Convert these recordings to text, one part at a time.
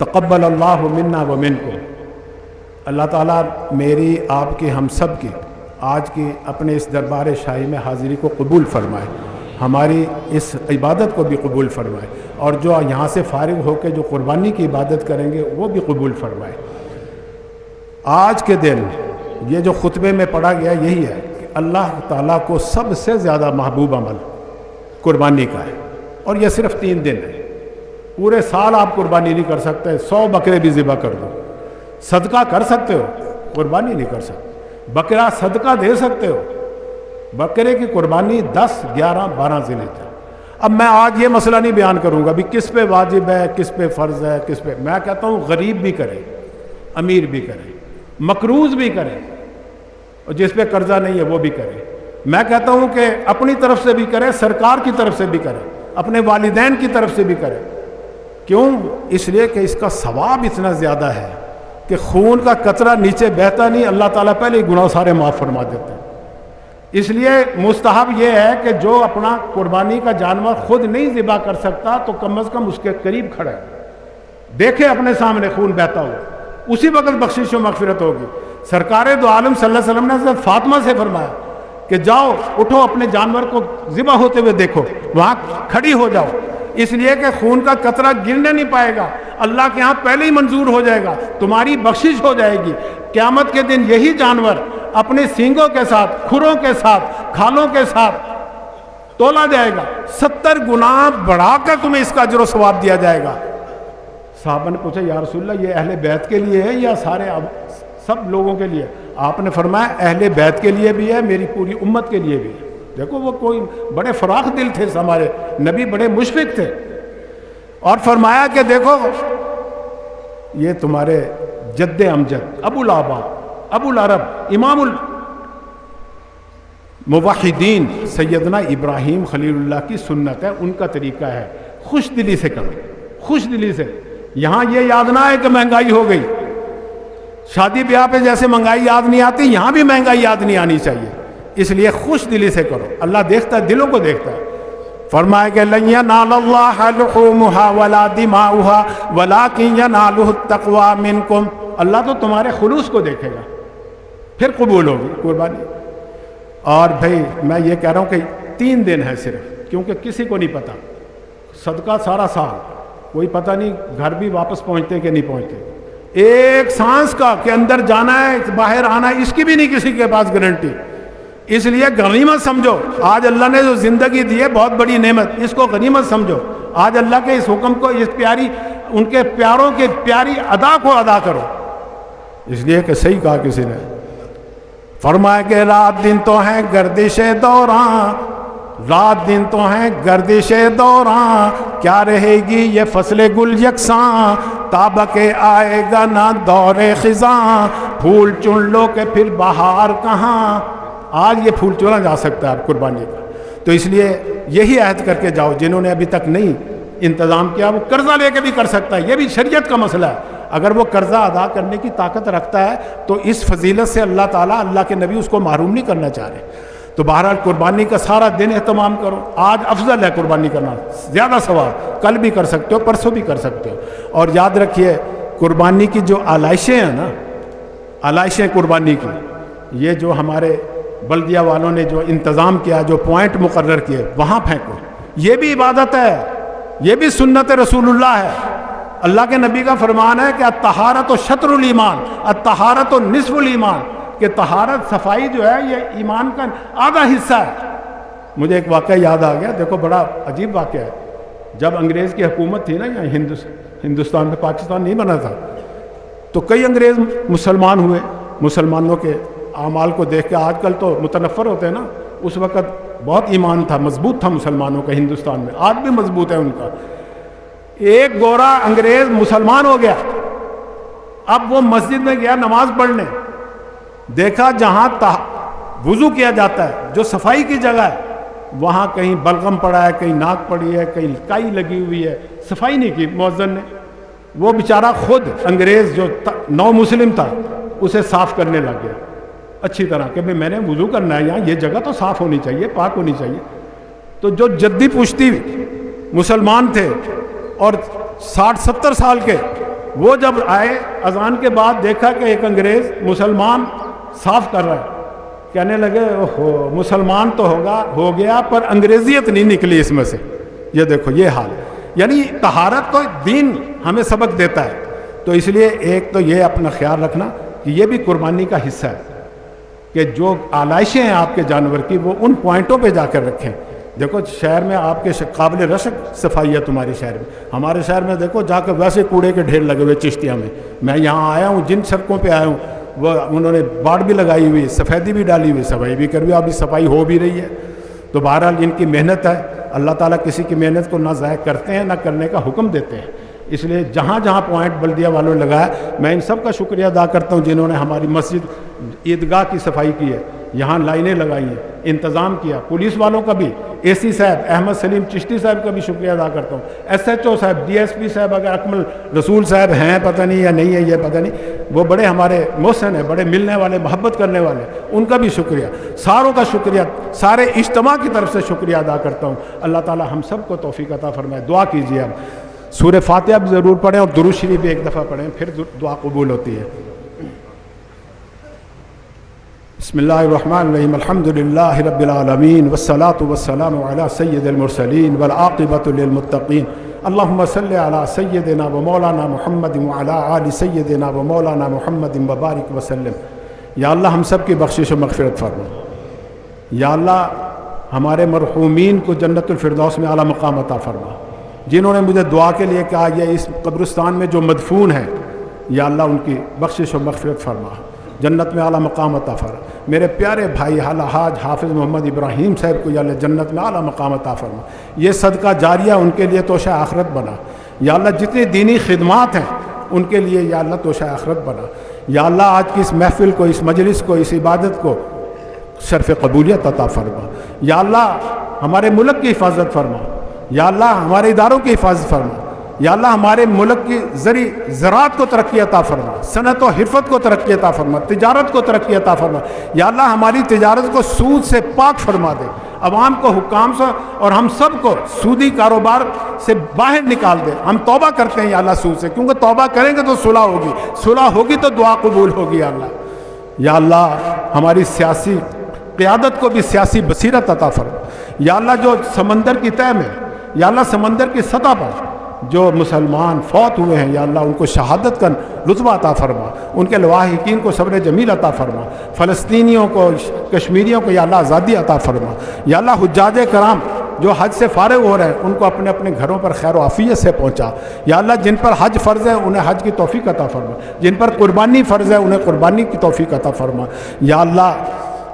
تقبل اللہ منا و منکم، اللہ تعالیٰ میری، آپ کی، ہم سب کی آج کی اپنے اس دربار شاہی میں حاضری کو قبول فرمائے، ہماری اس عبادت کو بھی قبول فرمائے، اور جو یہاں سے فارغ ہو کے جو قربانی کی عبادت کریں گے وہ بھی قبول فرمائے۔ آج کے دن یہ جو خطبے میں پڑھا گیا یہی ہے کہ اللہ تعالیٰ کو سب سے زیادہ محبوب عمل قربانی کا ہے، اور یہ صرف 3 دن ہے، پورے سال آپ قربانی نہیں کر سکتے، 100 بکرے بھی ذبح کر دو، صدقہ کر سکتے ہو، قربانی نہیں کر سکتے، بکرا صدقہ دے سکتے ہو، بکرے کی قربانی 10، 11، 12 ذی الحجہ۔ اب میں آج یہ مسئلہ نہیں بیان کروں گا بھی کس پہ واجب ہے، کس پہ فرض ہے، کس پہ، میں کہتا ہوں غریب بھی کرے، امیر بھی کرے، مقروض بھی کرے، اور جس پہ قرضہ نہیں ہے وہ بھی کرے۔ میں کہتا ہوں کہ اپنی طرف سے بھی کرے، سرکار کی طرف سے بھی کرے، اپنے والدین کی طرف سے بھی کرے۔ کیوں؟ اس لیے کہ اس کا ثواب اتنا زیادہ ہے کہ خون کا قطرہ نیچے بہتا نہیں، اللہ تعالیٰ پہلے ہی گناہ سارے معاف فرما دیتے ہیں۔ اس لیے مستحب یہ ہے کہ جو اپنا قربانی کا جانور خود نہیں ذبح کر سکتا تو کم از کم اس کے قریب کھڑا ہے، دیکھے اپنے سامنے خون بہتا ہوا، اسی وقت بخشش و مغفرت ہوگی۔ سرکار دو عالم صلی اللہ علیہ وسلم نے حضرت فاطمہ سے فرمایا کہ جاؤ، اٹھو، اپنے جانور کو ذبح ہوتے ہوئے دیکھو، وہاں کھڑی ہو جاؤ، اس لیے کہ خون کا قطرہ گرنے نہیں پائے گا، اللہ کے ہاں پہلے ہی منظور ہو جائے گا، تمہاری بخشش ہو جائے گی۔ قیامت کے دن یہی جانور اپنے سینگوں کے ساتھ، کھروں کے ساتھ، کھالوں کے ساتھ تولا جائے گا، 70 گنا بڑھا کر تمہیں اس کا اجر و ثواب دیا جائے گا۔ صحابہ نے پوچھا یا رسول اللہ یہ اہل بیت کے لیے ہے یا سارے سب لوگوں کے لیے؟ آپ نے فرمایا اہل بیت کے لیے بھی ہے، میری پوری امت کے لیے بھی ہے۔ دیکھو وہ کوئی بڑے فراخ دل تھے، ہمارے نبی بڑے مشفق تھے، اور فرمایا کہ دیکھو یہ تمہارے جد امجد ابو الآبا، ابو العرب، امام الموحدین سیدنا ابراہیم خلیل اللہ کی سنت ہے، ان کا طریقہ ہے، خوش دلی سے کرو، خوش دلی سے۔ یہاں یہ یاد نہ ہے کہ مہنگائی ہو گئی، شادی بیاہ پہ جیسے مہنگائی یاد نہیں آتی، یہاں بھی مہنگائی یاد نہیں آنی چاہیے، اس لیے خوش دلی سے کرو، اللہ دیکھتا ہے، دلوں کو دیکھتا ہے۔ فرمایا کہ لن ینال اللہ لحومها ولا دماؤها ولکن ینالہ التقوی منکم، اللہ تو تمہارے خلوص کو دیکھے گا، پھر قبول ہوگی قربانی۔ اور بھائی میں یہ کہہ رہا ہوں کہ 3 دن ہے صرف، کیونکہ کسی کو نہیں پتا، صدقہ سارا سال، کوئی پتہ نہیں گھر بھی واپس پہنچتے کہ نہیں پہنچتے، ایک سانس کا کہ اندر جانا ہے باہر آنا ہے، اس کی بھی نہیں کسی کے پاس گارنٹی، اس لیے غنیمت سمجھو، آج اللہ نے جو زندگی دی ہے بہت بڑی نعمت، اس کو غنیمت سمجھو، آج اللہ کے اس حکم کو، اس پیاری، ان کے پیاروں کے پیاری ادا کو ادا کرو، اس لیے کہ صحیح کہا کسی نے، فرمایا کہ رات دن تو ہیں گردش دوراں، رات دن تو ہیں گردش دوراں، کیا رہے گی یہ فصل گل یکساں، تابہ کے آئے گا نہ دور خزاں، پھول چن لو کہ پھر بہار کہاں، آج یہ پھول چنا جا سکتا ہے آپ قربانی کا، تو اس لیے یہی عہد کر کے جاؤ، جنہوں نے ابھی تک نہیں انتظام کیا وہ قرضہ لے کے بھی کر سکتا ہے، یہ بھی شریعت کا مسئلہ ہے، اگر وہ قرضہ ادا کرنے کی طاقت رکھتا ہے تو اس فضیلت سے اللہ تعالیٰ، اللہ کے نبی اس کو محروم نہیں کرنا چاہ رہے۔ تو بہرحال قربانی کا سارا دن اہتمام کرو، آج افضل ہے قربانی کرنا، زیادہ ثواب، کل بھی کر سکتے ہو، پرسوں بھی کر سکتے ہو، اور یاد رکھیے قربانی کی جو آلائشیں ہیں نا، آلائشیں قربانی کی، یہ جو ہمارے بلدیہ والوں نے جو انتظام کیا، جو پوائنٹ مقرر کیے، وہاں پھینکو، یہ بھی عبادت ہے، یہ بھی سنت رسول اللہ ہے، اللہ کے نبی کا فرمان ہے کہ الطہارۃ شطر الایمان، الطہارۃ نصف الایمان، کہ طہارت، صفائی جو ہے یہ ایمان کا آدھا حصہ ہے۔ مجھے ایک واقعہ یاد آ گیا، دیکھو بڑا عجیب واقعہ ہے، جب انگریز کی حکومت تھی نا یہاں ہندوستان میں، پاکستان نہیں بنا تھا، تو کئی انگریز مسلمان ہوئے، مسلمانوں کے اعمال کو دیکھ کے، آج کل تو متنفر ہوتے ہیں نا، اس وقت بہت ایمان تھا، مضبوط تھا مسلمانوں کا ہندوستان میں، آج بھی مضبوط ہے ان کا۔ ایک گورا انگریز مسلمان ہو گیا، اب وہ مسجد میں گیا نماز پڑھنے، دیکھا جہاں وضو کیا جاتا ہے، جو صفائی کی جگہ ہے، وہاں کہیں بلغم پڑا ہے، کہیں ناک پڑی ہے، کہیں کائی لگی ہوئی ہے، صفائی نہیں کی مؤذن نے، وہ بیچارہ خود انگریز جو نو مسلم تھا اسے صاف کرنے لگ گیا اچھی طرح کہ میں نے وضو کرنا ہے، یہاں یہ جگہ تو صاف ہونی چاہیے، پاک ہونی چاہیے۔ تو جو جدی پشتی مسلمان تھے اور 60-70 سال کے، وہ جب آئے اذان کے بعد دیکھا کہ ایک انگریز مسلمان صاف کر رہا ہے، کہنے لگے اوہو مسلمان تو ہو گیا پر انگریزیت نہیں نکلی اس میں سے۔ یہ دیکھو یہ حال، یعنی طہارت تو دین ہمیں سبق دیتا ہے۔ تو اس لیے ایک تو یہ اپنا خیال رکھنا کہ یہ بھی قربانی کا حصہ ہے کہ جو آلائشیں ہیں آپ کے جانور کی وہ ان پوائنٹوں پہ جا کر رکھیں۔ دیکھو شہر میں آپ کے قابل رشک صفائی ہے تمہاری شہر میں، ہمارے شہر میں دیکھو جا کے ویسے کوڑے کے ڈھیر لگے ہوئے چشتیاں میں یہاں آیا ہوں، جن سڑکوں پہ آیا ہوں وہ انہوں نے باڑ بھی لگائی ہوئی، سفیدی بھی ڈالی ہوئی، صفائی بھی کر ہوئی، ابھی صفائی ہو بھی رہی ہے۔ تو بہرحال ان کی محنت ہے، اللہ تعالیٰ کسی کی محنت کو نہ ضائع کرتے ہیں نہ کرنے کا حکم دیتے ہیں۔ اس لیے جہاں جہاں پوائنٹ بلدیہ والوں نے لگایا، میں ان سب کا شکریہ ادا کرتا ہوں جنہوں نے ہماری مسجد عیدگاہ کی صفائی کی ہے، یہاں لائنیں لگائی ہیں، انتظام کیا، پولیس والوں کا بھی، اے سی صاحب احمد سلیم چشتی صاحب کا بھی شکریہ ادا کرتا ہوں، ایس ایچ او صاحب، ڈی ایس پی صاحب اگر اکمل رسول صاحب ہیں پتہ نہیں یا نہیں ہے یہ پتہ نہیں، وہ بڑے ہمارے محسن ہیں، بڑے ملنے والے، محبت کرنے والے، ان کا بھی شکریہ، ساروں کا شکریہ، سارے اجتماع کی طرف سے شکریہ ادا کرتا ہوں۔ اللہ تعالی ہم سب کو توفیق عطا فرمائے۔ دعا کیجیے، اب سورہ فاتحہ بھی ضرور پڑھیں اور درود شریف بھی ایک دفعہ پڑھیں، پھر دعا قبول ہوتی ہے۔ بسم اللہ الرحمن الرحیم، الحمد للہ رب العالمین والصلاة والسلام علی سید المرسلین والعاقبۃ للمتقین، اللہم صلی علی سیدنا و مولانا محمد وعلی آل سیدنا و مولانا محمد وبارک وسلم۔ یا اللہ ہم سب کی بخشش و مغفرت فرما، یا اللہ ہمارے مرحومین کو جنت الفردوس میں اعلیٰ مقام عطا فرما، جنہوں نے مجھے دعا کے لیے کہا یہ اس قبرستان میں جو مدفون ہیں یا اللہ ان کی بخشش و مغفرت فرما، جنت میں اعلیٰ مقام عطا فرما۔ میرے پیارے بھائی حاج حافظ محمد ابراہیم صاحب کو یا اللہ جنت میں اعلیٰ مقام عطا فرما، یہ صدقہ جاریہ ان کے لیے توشہ آخرت بنا، یا اللہ جتنی دینی خدمات ہیں ان کے لیے یا اللہ توشہ آخرت بنا، یا اللہ آج کی اس محفل کو، اس مجلس کو، اس عبادت کو شرف قبولیت عطا فرما، یا اللہ ہمارے ملک کی حفاظت فرما، یا اللہ ہمارے اداروں کی حفاظت فرما، یا اللہ ہمارے ملک کی زراعت کو ترقی عطا فرما، صنعت و حرفت کو ترقی عطا فرما، تجارت کو ترقی عطا فرما، یا اللہ ہماری تجارت کو سود سے پاک فرما دے، عوام کو، حکام سے اور ہم سب کو سودی کاروبار سے باہر نکال دے۔ ہم توبہ کرتے ہیں یا اللہ سود سے، کیونکہ توبہ کریں گے تو صلح ہوگی تو دعا قبول ہوگی یا اللہ۔ یا اللہ ہماری سیاسی قیادت کو بھی سیاسی بصیرت عطا فرما، یا اللہ جو سمندر کی تہہ میں، یا اللہ سمندر کی سطح پر جو مسلمان فوت ہوئے ہیں یا اللہ ان کو شہادت کا رتبہ عطا فرما، ان کے لواحقین کو صبر جمیل عطا فرما، فلسطینیوں کو، کشمیریوں کو یا اللہ آزادی عطا فرما، یا اللہ حجاج کرام جو حج سے فارغ ہو رہے ہیں ان کو اپنے اپنے گھروں پر خیر و عافیت سے پہنچا، یا اللہ جن پر حج فرض ہے انہیں حج کی توفیق عطا فرما، جن پر قربانی فرض ہے انہیں قربانی کی توفیق عطا فرما، یا اللہ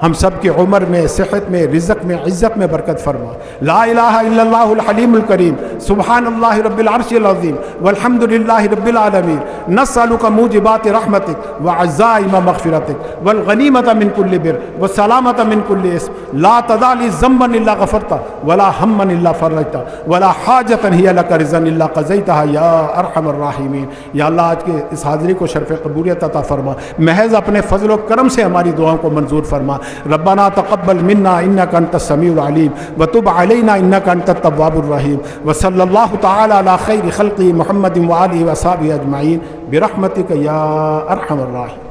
ہم سب کی عمر میں، صحت میں، رزق میں، عزت میں برکت فرما۔ لا الہ الا اللہ الحلیم الکریم، سبحان اللہ رب العرش العظیم، والحمد للہ رب العالمین، نسألک موجبات رحمتک وعزائم مغفرتک والغنیمۃ من کل بر والسلامۃ من کل اسم، لا تدع لی ذنبا الا غفرتہ ولا ہما الا فرجتہ ولا حاجۃ ہی لک رضا الا قضیتہا یا ارحم الراحمین۔ یا اللہ آج کے اس حاضری کو شرف قبولیت عطا فرما، محض اپنے فضل و کرم سے ہماری دعاؤں کو منظور فرما۔ ربنا تقبل منا انك انت السميع العليم وتب علينا انك انت التواب الرحيم، وصلى الله تعالى على خير خلقه محمد وآله وصحبه اجمعين برحمتك يا ارحم الراحمين۔